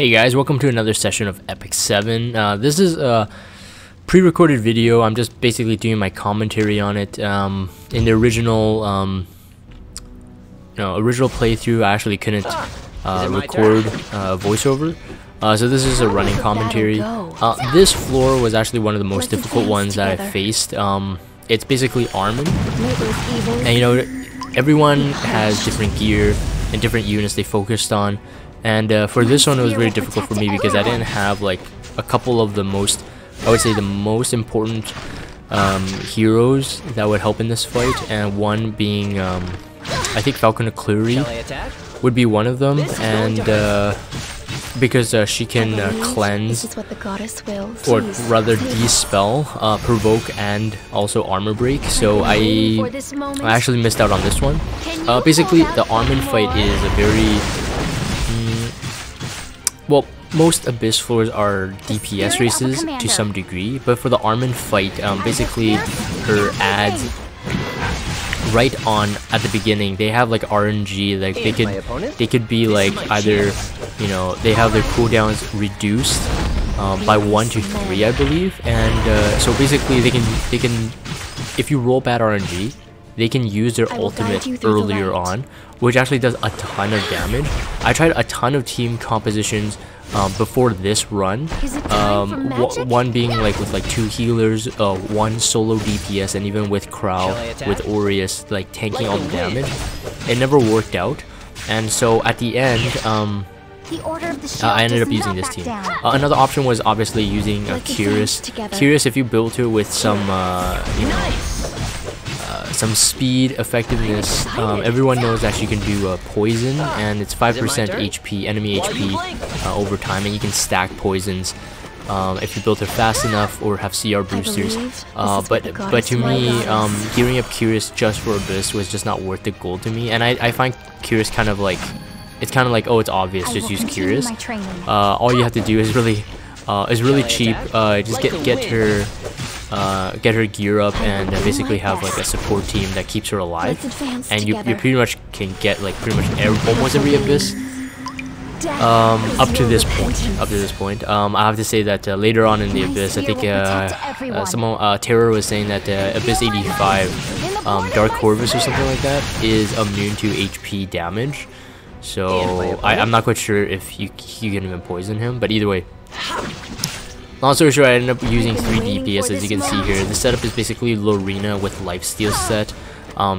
Hey guys, welcome to another session of Epic 7. This is a pre-recorded video. I'm just basically doing my commentary on it. In the original playthrough, I actually couldn't record voiceover. So this is a running commentary. This floor was actually one of the most difficult ones that I faced. It's basically Armin, and you know, everyone has different gear and different units they focused on. And for this one, it was very difficult for me because I didn't have like a couple of the most, I would say the most important heroes that would help in this fight. And one being, I think Falcon O'Cleary would be one of them. And because she can cleanse, or rather dispel, provoke, and also armor break. So I actually missed out on this one. Basically, the Armin fight is a very well, most Abyss floors are DPS races to some degree, but for the Armin fight, basically her adds right on at the beginning, they have like RNG, like they could be like either, you know, they have their cooldowns reduced by 1 to 3, I believe, and so basically they can, if you roll bad RNG, they can use their ultimate earlier on, which actually does a ton of damage. I tried a ton of team compositions before this run, one being like with like 2 healers, 1 solo DPS, and even with Crow, with Aureus like tanking all the damage. It never worked out, and so at the end I ended up using this team. Another option was obviously using Curious. Curious, if you build her with some you know, some speed, effectiveness, everyone knows that she can do poison, and it's 5% HP, enemy HP over time, and you can stack poisons if you build her fast enough or have CR boosters. But to me, gearing up Curious just for Abyss was just not worth the gold to me, and I find Curious kind of like, it's kind of like, oh, it's obvious, just use Curious. All you have to do is really cheap. Just get her gear up and basically have like a support team that keeps her alive, and you pretty much can get like pretty much almost every Abyss up to this point. I have to say that later on in the Abyss, I think Terror was saying that Abyss 85 Dark Corvus or something like that is immune to HP damage, so I'm not quite sure if you can even poison him, but either way, long story short, I ended up using 3 DPS, as you can see here. The setup is basically Lorena with lifesteal set.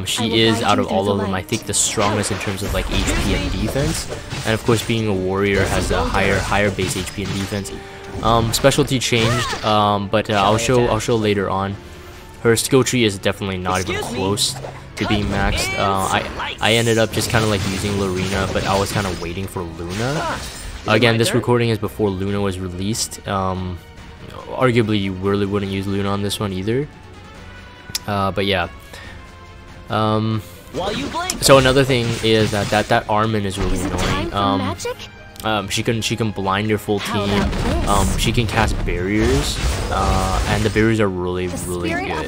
She is, out of all of them, I think the strongest in terms of like HP and defense. And of course, being a warrior has a higher base HP and defense. Specialty changed, but I'll show later on. Her skill tree is definitely not even close to being maxed. I ended up just kind of like using Lorena, but I was kind of waiting for Luna. Again, this recording is before Luna was released. Arguably, you really wouldn't use Luna on this one either. But yeah. So another thing is that Armin is really annoying. She can blind your full team. She can cast barriers, and the barriers are really good.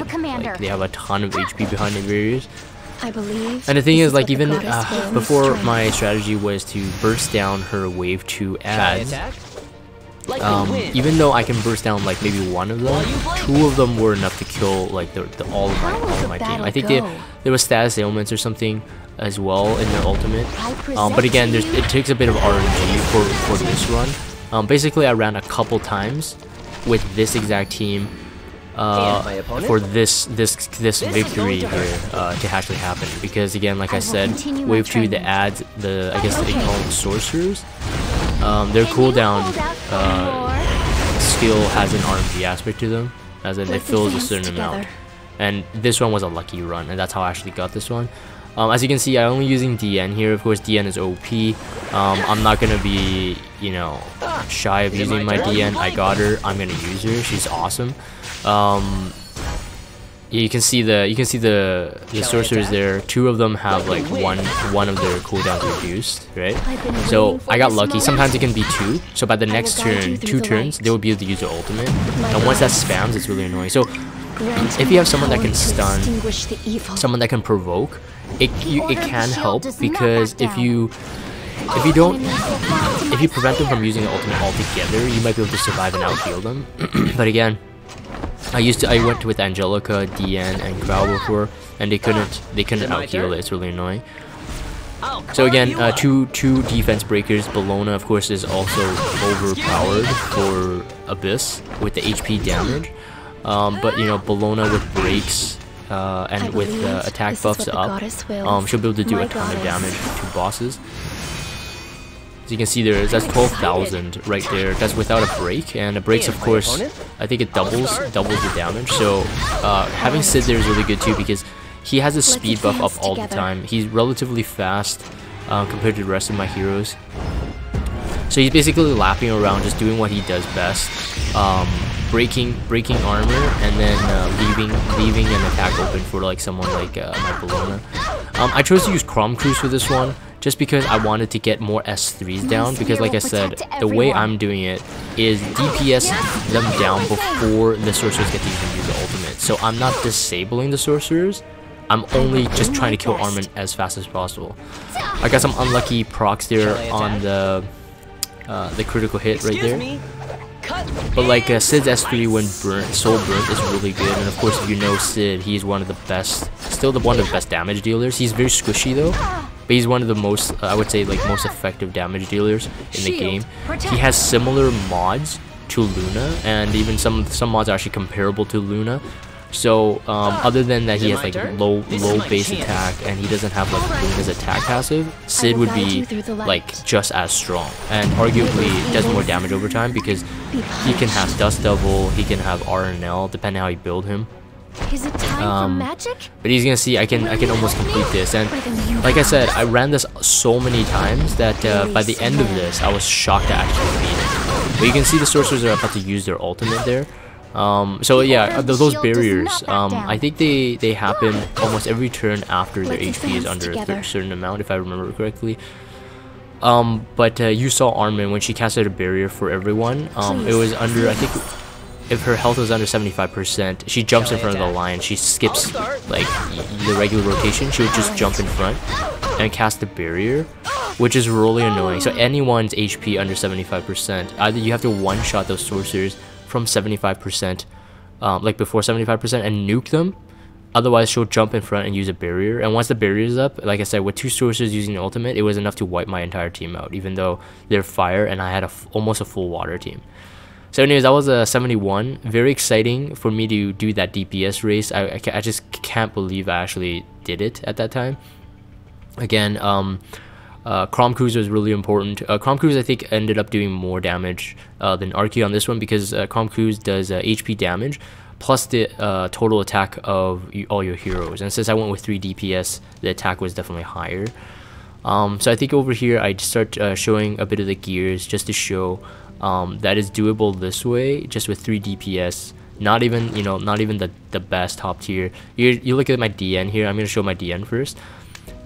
Like, they have a ton of HP behind the barriers. And the thing is, like, even before, my strategy was to burst down her wave 2 ads. Even though I can burst down like maybe 1 of them, 2 of them were enough to kill like all of my team. I think there was status ailments or something as well in their ultimate. But again, it takes a bit of RNG for this run. Basically, I ran a couple times with this exact team for this victory here to actually happen, because again, like I said, wave 2, the ads, I guess they call them sorcerers, their cooldown skill has an RNG aspect to them, as in it fills a certain amount, and this one was a lucky run, and that's how I actually got this one. As you can see, I'm only using Diene here. Of course, Diene is OP. I'm not gonna be, you know, shy of using my Diene. I got her. I'm gonna use her. She's awesome. You can see the sorcerers there. 2 of them have like one of their cooldowns reduced, right? So I got lucky. Sometimes it can be 2. So by the next turn, 2 turns, they will be able to use their ultimate. And once that spams, it's really annoying. So if you have someone that can stun, someone that can provoke, it can help, because if you if you prevent them from using the ultimate altogether, you might be able to survive and out-heal them. But again, I went with Angelica, Diene, and Growl before, and they couldn't out-heal it. It's really annoying. So again, two defense breakers. Bellona, of course, is also overpowered for Abyss with the HP damage. But you know, Bellona with breaks and with attack buffs up, she'll be able to do a ton of damage to bosses. As you can see there, that's 12,000 right there. That's without a break, and the breaks, of course, I think it doubles the damage. So having Sid there is really good too, because he has a speed buff up all the time. He's relatively fast compared to the rest of my heroes. So he's basically lapping around, just doing what he does best, breaking armor, and then leaving an attack open for like someone like my Bellona. I chose to use Crom Cruise for this one, just because I wanted to get more S3s down, because like I said, the way I'm doing it is DPS them down before the sorcerers get to even use the ultimate. So I'm not disabling the sorcerers, I'm only just trying to kill Armin as fast as possible. I got some unlucky procs there on the critical hit right there. But like Sid's S3 when soul burnt is really good, and of course if you know Sid, he's one of the best, one of the best damage dealers. He's very squishy though, but he's one of the most, I would say, like most effective damage dealers in the game. He has similar mods to Luna, and even some mods are actually comparable to Luna. So other than that, he has like low base attack, and he doesn't have like Luna's attack passive. Sid would be like just as strong, and arguably does more damage over time, because he can have Dust Devil, he can have RNL, depending how you build him. Is it time for magic? But he's gonna see I can almost complete this, and like I said, I ran this so many times that by the end of this, I was shocked to actually beat it. But you can see the sorcerers are about to use their ultimate there. So yeah, those barriers, I think they happen almost every turn after their HP is under a certain amount, if I remember correctly. But you saw Armin when she casted a barrier for everyone. It was under, I think, if her health was under 75%, she jumps in front of the line. She skips like the regular rotation. She would just jump in front and cast the barrier, which is really annoying. So anyone's HP under 75%, either you have to one-shot those sorcerers from 75%, like before 75%, and nuke them. Otherwise, she'll jump in front and use a barrier. And once the barrier is up, like I said, with two sorcerers using the ultimate, it was enough to wipe my entire team out, even though they're fire and I had almost a full water team. So anyways, that was a 71. Very exciting for me to do that DPS race. I just can't believe I actually did it at that time. Again, Crom Cruise was really important. Crom Cruise, I think, ended up doing more damage than Archie on this one, because Crom Cruise does HP damage plus the total attack of all your heroes. And since I went with 3 DPS, the attack was definitely higher. So I think over here I start showing a bit of the gears just to show that is doable this way, just with 3 DPS. Not even the best top tier. You look at my DN here. I'm gonna show my DN first.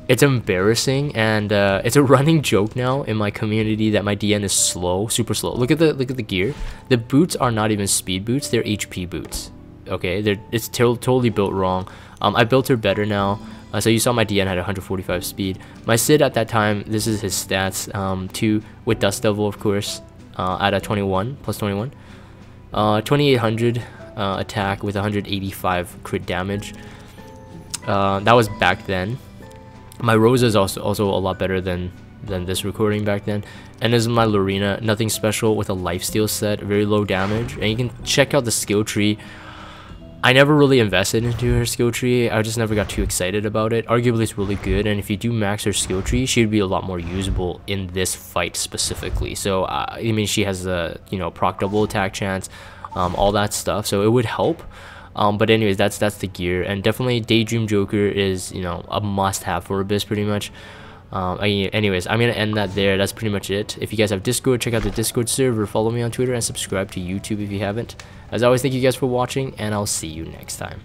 It's embarrassing, and it's a running joke now in my community that my DN is slow, super slow. Look at the gear. The boots are not even speed boots; they're HP boots. Okay, it's totally built wrong. I built her better now. So you saw my DN had 145 speed. My Sid at that time, this is his stats. 2 with Dust Devil, of course, at a 21 plus 21, 2800 attack with 185 crit damage. That was back then. My Rosa is also a lot better than this recording back then. And this is my Lorena, nothing special, with a lifesteal set, very low damage. And you can check out the skill tree. I never really invested into her skill tree. I just never got too excited about it. Arguably it's really good, and if you do max her skill tree, she'd be a lot more usable in this fight specifically. So I mean, she has a proc double attack chance, all that stuff, so it would help. But anyways, that's the gear, and definitely Daydream Joker is a must-have for Abyss pretty much. Anyways, I'm gonna end that there. That's pretty much it. If you guys have Discord, check out the Discord server, follow me on Twitter, and subscribe to YouTube if you haven't. As always, thank you guys for watching, and I'll see you next time.